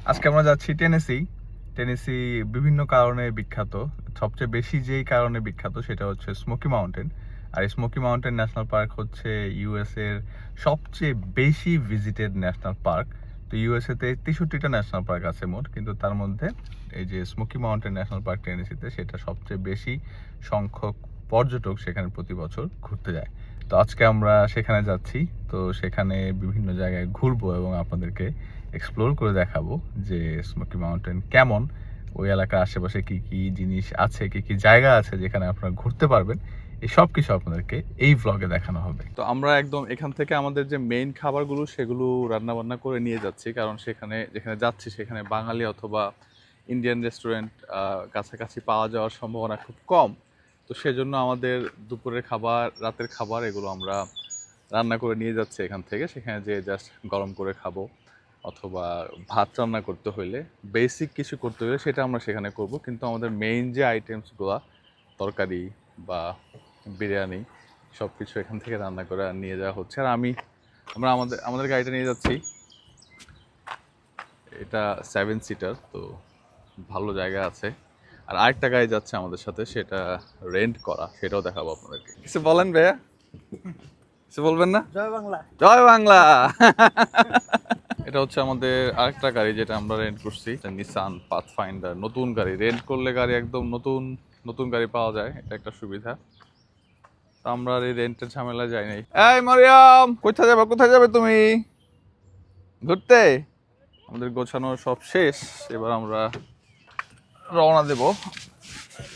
আজকে আমরা যাচ্ছি টেনেসি। টেনেসি বিভিন্ন কারণে বিখ্যাত। সবচেয়ে বেশি যেই কারণে বিখ্যাত সেটা হচ্ছে স্মোকি মাউন্টেন। আর স্মোকি মাউন্টেন ন্যাশনাল পার্ক হচ্ছে ইউএস এর সবচেয়ে বেশি ভিজিটেড ন্যাশনাল পার্ক। তো ইউএসএ তে 63টা ন্যাশনাল পার্ক আছে মোট, কিন্তু তার মধ্যে এই যে স্মোকি মাউন্টেন ন্যাশনাল পার্ক টেনেসিতে সেটা সবচেয়ে বেশি সংখ্যক পর্যটক সেখানে প্রতি বছর ঘুরতে যায়। তো আজকে আমরা সেখানে যাচ্ছি। তো সেখানে বিভিন্ন জায়গায় ঘুরবো এবং আপনাদেরকে এক্সপ্লোর করে দেখাবো যে স্মোকি মাউন্টেন কেমন, ওই এলাকার আশেপাশে কি কি জিনিস আছে, কি কি জায়গা আছে যেখানে আপনারা ঘুরতে পারবেন। এই সব কিছু আপনাদেরকে এই ভ্লগে দেখানো হবে। তো আমরা একদম এখান থেকে আমাদের যে মেইন খাবারগুলো সেগুলো রান্না বান্না করে নিয়ে যাচ্ছি, কারণ সেখানে যেখানে যাচ্ছি সেখানে বাঙালি অথবা ইন্ডিয়ান রেস্টুরেন্ট কাছাকাছি পাওয়া যাওয়ার সম্ভাবনা খুব কম। তো সেজন্য আমাদের দুপুরের খাবার, রাতের খাবার এগুলো আমরা রান্না করে নিয়ে যাচ্ছি এখান থেকে। সেখানে যে জাস্ট গরম করে খাবো, অথবা ভাত রান্না করতে হইলে, বেসিক কিছু করতে হলে সেটা আমরা সেখানে করব। কিন্তু আমাদের মেইন যে আইটেমসগুলো, তরকারি বা বিরিয়ানি, সব কিছু এখান থেকে রান্না করে নিয়ে যাওয়া হচ্ছে। আর আমরা আমাদের গাড়িটা নিয়ে যাচ্ছি। এটা 7 সিটার, তো ভালো জায়গা আছে। আর আরেকটা গাড়ি যাচ্ছে আমাদের সাথে, সেটা রেন্ট করা, সেটাও দেখাবো আপনাদেরকে। কিছু বলেন ভাইয়া, কিছু বলবেন না? জয় বাংলা। জয় বাংলা। এটা হচ্ছে আমাদের আরেকটা গাড়ি যেটা আমরা রেন্ট করছি, নিসান পাথফাইন্ডার। নতুন গাড়ি রেন্ট করলে গাড়ি একদম নতুন নতুন গাড়ি পাওয়া যায়, এটা একটা সুবিধা। তো আমরা আর এই রেন্টের ঝামেলা যাই নাই। এই মরিয়ম, কোথায় যাবে তুমি? ঘুরতে? আমাদের গোছানো সব শেষ, এবার আমরা রওনা দেব।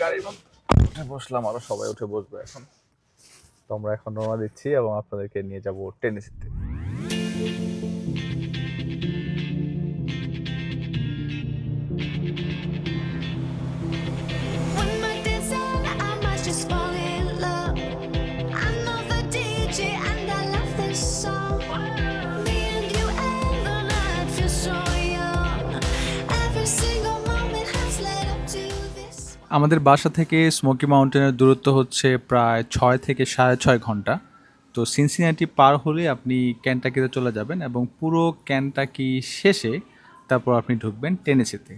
গাড়ির মধ্যে উঠে বসলাম, আরো সবাই উঠে বসবে এখন। তো আমরা এখন রওনা দিচ্ছি এবং আপনাদেরকে নিয়ে যাব টেনেসিতে। When my days end, I might just fall in love. I know the DJ and I love this song. Me and you and the night feel so young. Every single moment has led up to this. আমাদের বাসা থেকে smoky মাউন্টেনের দূরত্ব হচ্ছে প্রায় 6 থেকে 6.5 ঘন্টা। তো Cincinnati পার হলে আপনি ক্যান্টাকিতে চলে যাবেন এবং পুরো ক্যান্টাকি শেষে তারপর আপনি ঢুকবেন টেনেসিতে।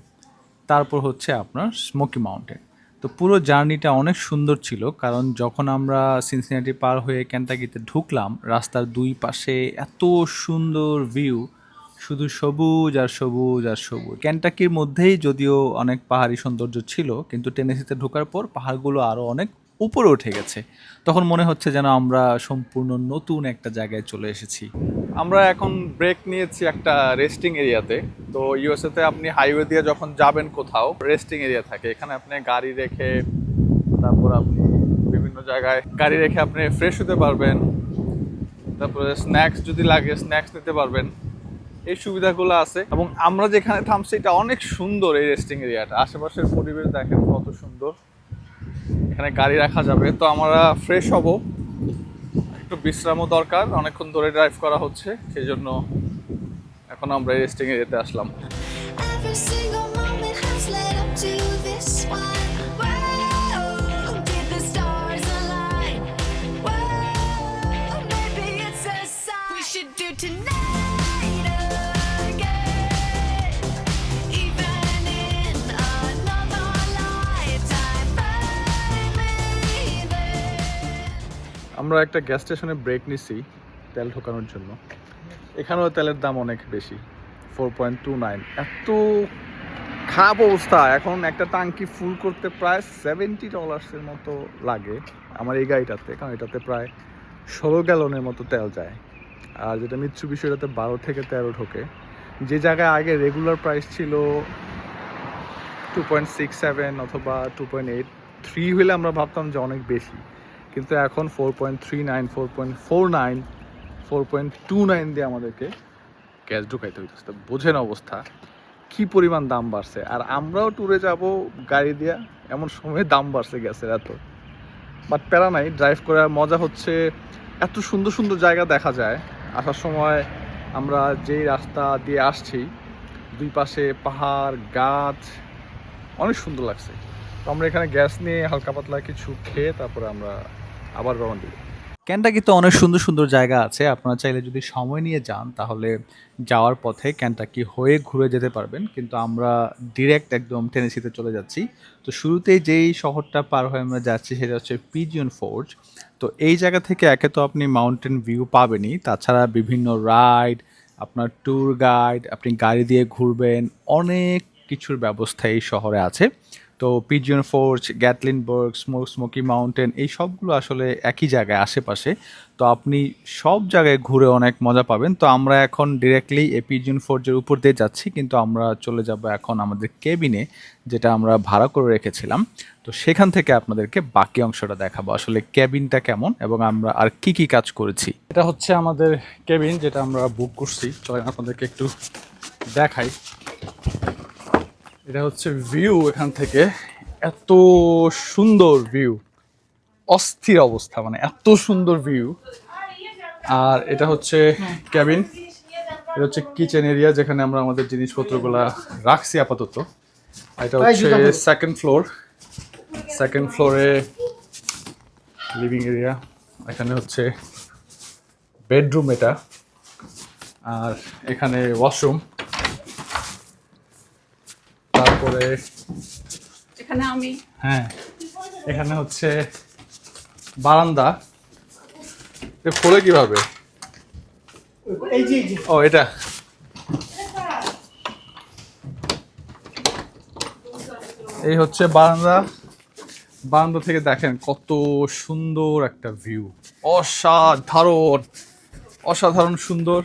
তারপর হচ্ছে আপনার স্মোকি মাউন্টেন। তো পুরো জার্নিটা অনেক সুন্দর ছিল, কারণ যখন আমরা সিনসিনাটি পার হয়ে ক্যান্টাকিতে ঢুকলাম, রাস্তার দুই পাশে এত সুন্দর ভিউ, শুধু সবুজ আর সবুজ আর সবুজ। ক্যান্টাকির মধ্যেই যদিও অনেক পাহাড়ি সৌন্দর্য ছিল, কিন্তু টেনেসিতে ঢোকার পর পাহাড়গুলো আরও অনেক উপরে উঠে গেছে। তখন মনে হচ্ছে যেন আমরা সম্পূর্ণ নতুন একটা জায়গায় চলে এসেছি। আমরা এখন ব্রেক নিয়েছি একটা রেস্টিং এরিয়াতে। তো ইউএসএ তে আপনি হাইওয়ে দিয়ে যখন যাবেন কোথাও, রেস্টিং এরিয়া থাকে, এখানে আপনি গাড়ি রেখে তারপর আপনি বিভিন্ন জায়গায় গাড়ি রেখে আপনি ফ্রেশ হতে পারবেন। তারপরে স্ন্যাক্স যদি লাগে স্ন্যাক্স নিতে পারবেন, এই সুবিধাগুলো আছে। এবং আমরা যেখানে থামছি এটা অনেক সুন্দর, এই রেস্টিং এরিয়াটা, আশেপাশের পরিবেশ দেখেন কত সুন্দর। এখানে গাড়ি রাখা যাবে। তো আমরা ফ্রেশ হব, একটু বিশ্রামও দরকার, অনেকক্ষণ ধরে ড্রাইভ করা হচ্ছে, সেই জন্য এখন আমরা রেস্টিং এরিয়াতে আসলাম। Every single moment has led up to this one. Whoa, did the stars align? Whoa, maybe it's a sign. We should do tonight again, even in another lifetime. Find me there. আমরা একটা gas স্টেশনে break নিছি তেল ঢোকানোর জন্য। এখানেও তেলের দাম অনেক বেশি, 4.29। এত খারাপ অবস্থা। এখন একটা টাঙ্কি ফুল করতে প্রায় $70 মতো লাগে আমার এই গাড়িটাতে, কারণ এটাতে প্রায় 16 গ্যালনের মতো তেল যায়। আর যেটা মিৎসুবিশি, এটাতে 12 থেকে 13 ঢোকে। যে জায়গায় আগে রেগুলার প্রাইস ছিল 2.67 অথবা 2.83 হলে আমরা ভাবতাম যে অনেক বেশি, কিন্তু এখন 4.39, 4.49, 4.29 দিয়ে আমাদেরকে গ্যাস ঢুকাইতে হইতেছে। তো বোঝেন অবস্থা কি পরিমাণ দাম বাড়ছে। আর আমরাও ট্যুরে যাব গাড়ি দিয়া, এমন সময় দাম বাড়ছে গ্যাসের এত। বাট প্যারা নাই, ড্রাইভ করার মজা হচ্ছে। এত সুন্দর সুন্দর জায়গা দেখা যায়। আসার সময় আমরা যেই রাস্তা দিয়ে আসছি, দুই পাশে পাহাড়, গাছ, অনেক সুন্দর লাগছে। তো আমরা এখানে গ্যাস নিয়ে হালকা পাতলা কিছু খেয়ে তারপরে আমরা আবার রওনা দিই। কেনটাকিতে অনেক সুন্দর সুন্দর জায়গা আছে। আপনারা চাইলে যদি সময় নিয়ে যান তাহলে যাওয়ার পথে কেনটাকি হয়ে ঘুরে যেতে পারবেন। কিন্তু আমরা ডিরেক্ট একদম টেনেসিতে চলে যাচ্ছি। তো শুরুতেই যেই শহরটা পার হয়ে আমরা যাচ্ছি সেটা হচ্ছে পিজিয়ন ফোর্জ। তো এই জায়গা থেকে একে তো আপনি মাউন্টেন ভিউ পাবেনই, তাছাড়া বিভিন্ন রাইড, আপনার ট্যুর গাইড, আপনি গাড়ি দিয়ে ঘুরবেন, অনেক কিছুর ব্যবস্থা এই শহরে আছে। তো পিজিয়ন ফোর্জ, গ্যাটলিনবার্গ, স্মোকি মাউন্টেন এই সবগুলো আসলে একই জায়গায় আশেপাশে। তো আপনি সব জায়গায় ঘুরে অনেক মজা পাবেন। তো আমরা এখন ডিরেক্টলি এই পিজিয়ন ফোর্জের উপর দিয়ে যাচ্ছি, কিন্তু আমরা চলে যাব এখন আমাদের কেবিনে, যেটা আমরা ভাড়া করে রেখেছিলাম। তো সেখান থেকে আপনাদেরকে বাকি অংশটা দেখাবো আসলে কেবিনটা কেমন এবং আমরা আর কি কি কাজ করেছি। এটা হচ্ছে আমাদের কেবিন যেটা আমরা বুক করছি। চলেন আপনাদেরকে একটু দেখাই। এটা হচ্ছে ভিউ, এখান থেকে এত সুন্দর ভিউ, অস্থির অবস্থা, মানে এত সুন্দর ভিউ। আর এটা হচ্ছে ক্যাবিন, এটা হচ্ছে কিচেন এরিয়া যেখানে আমরা আমাদের জিনিসপত্রগুলা রাখছি আপাতত। আর এটা হচ্ছে সেকেন্ড ফ্লোরে লিভিং এরিয়া, এখানে হচ্ছে বেডরুম এটা, আর এখানে ওয়াশরুম, তারপরে এখানে আমি হ্যাঁ এখানে হচ্ছে বারান্দা। এটা খোলে কিভাবে? ও এটা এই হচ্ছে বারান্দা। বারান্দা থেকে দেখেন কত সুন্দর একটা ভিউ, অসাধারণ সুন্দর,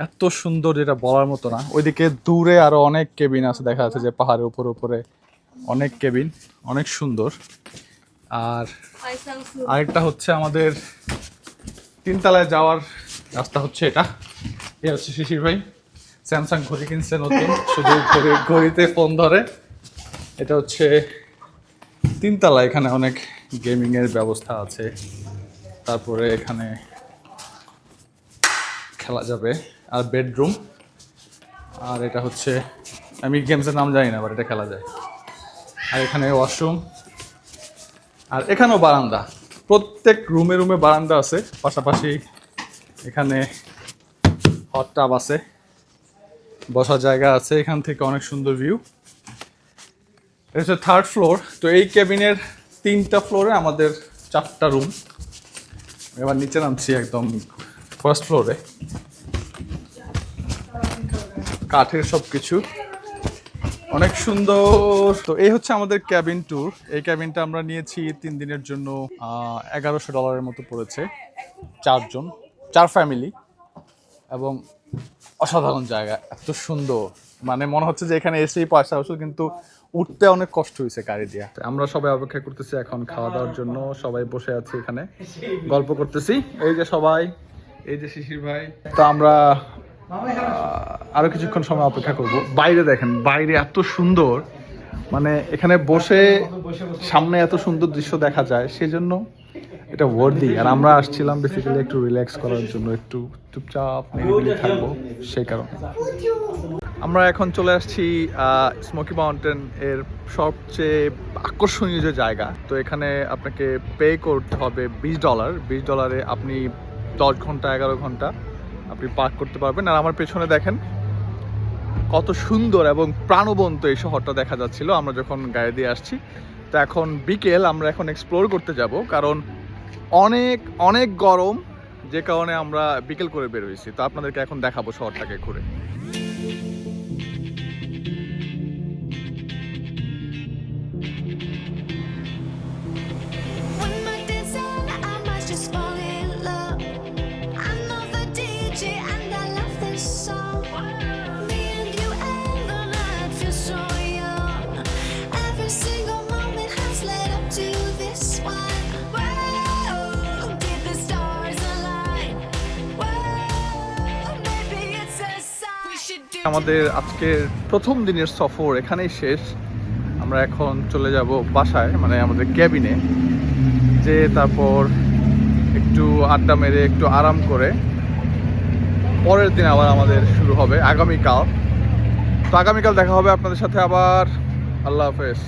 এত সুন্দর যেটা বলার মতো না। ওইদিকে দূরে আরো অনেক কেবিন আছে, দেখা যাচ্ছে যে পাহাড়ের উপরে অনেক কেবিন, অনেক সুন্দর। আর আরেকটা হচ্ছে আমাদের 3 তলায় যাওয়ার রাস্তা হচ্ছে এটা। এ হচ্ছে শিশির ভাই স্যামসাং ঘড়ি কিনছে নতুন, শুধু ঘড়িতে ফোন ধরে। এটা হচ্ছে 3 তলা, এখানে অনেক গেমিং এর ব্যবস্থা আছে, তারপরে এখানে খেলা যাবে, আর বেডরুম। আর এটা হচ্ছে, আমি গেমসের নাম জানি না, বাট এটা খেলা যায়। আর এখানে ওয়াশরুম, আর এখানেও বারান্দা। প্রত্যেক রুমে বারান্দা আছে, পাশাপাশি এখানে হট টাব আছে, বসার জায়গা আছে। এখান থেকে অনেক সুন্দর ভিউ। এটা হচ্ছে 3rd ফ্লোর। তো এই কেবিনের 3টা ফ্লোরে আমাদের 4টা রুম। এবার নিচে নামছি একদম 1st ফ্লোরে, কাঠের সব কিছু, অনেক সুন্দর। তো এই হচ্ছে আমাদের ক্যাবিন ট্যুর। এই ক্যাবিনটা আমরা নিয়েছি 3 দিনের জন্য, $1100 মতো পড়েছে 4 ফ্যামিলি, এবং অসাধারণ জায়গা, এত সুন্দর, মানে মনে হচ্ছে যে এখানে এসেই পয়সা ওষুধ, কিন্তু উঠতে অনেক কষ্ট হয়েছে গাড়ি দিয়ে। আমরা সবাই অপেক্ষা করতেছি এখন খাওয়া দাওয়ার জন্য। সবাই বসে আছি এখানে, গল্প করতেছি। এই যে সবাই, এই যে শিশির ভাই। তো আমরা আরো কিছুক্ষণ সময় অপেক্ষা করব। বাইরে দেখেন, বাইরে এত সুন্দর, মানে এখানে বসে সামনে এত সুন্দর দৃশ্য দেখা যায়, সেজন্য এটা ওয়ার্দি। আর আমরা আসছিলাম বেসিক্যালি একটু রিল্যাক্স করার জন্য, একটু চুপচাপ নিরিবিলি থাকবো, সেই কারণে। আমরা এখন চলে আসছি স্মোকি মাউন্টেন এর সবচেয়ে আকর্ষণীয় যে জায়গা। তো এখানে আপনাকে পে করতে হবে $20। $20 আপনি 10 ঘন্টা 11 ঘন্টা আপনি পার্ক করতে পারবেন। আর আমার পেছনে দেখেন কত সুন্দর এবং প্রাণবন্ত এই শহরটা দেখা যাচ্ছিল আমরা যখন গাড়ি দিয়ে আসছি। তো এখন বিকেল, আমরা এখন এক্সপ্লোর করতে যাব, কারণ অনেক অনেক গরম, যে কারণে আমরা বিকেল করে বের হয়েছি। তো আপনাদেরকে এখন দেখাবো শহরটাকে ঘুরে। When my days end, I must just fall in love. I'm not the DJ and I love this song. Me and you and the night feel so young. Every single moment has led up to this one. Whoa, did the stars align? Whoa, maybe it's a sign. We should do. আমাদের আজকের প্রথম দিনের সফর এখানেই শেষ। আমরা এখন চলে যাব বাসায়, মানে আমাদের ক্যাবিনে, যে তারপর একটু আড্ডা মেরে একটু আরাম করে পরের দিন আবার আমাদের শুরু হবে আগামীকাল। তো আগামীকাল দেখা হবে আপনাদের সাথে আবার। আল্লাহ হাফেজ।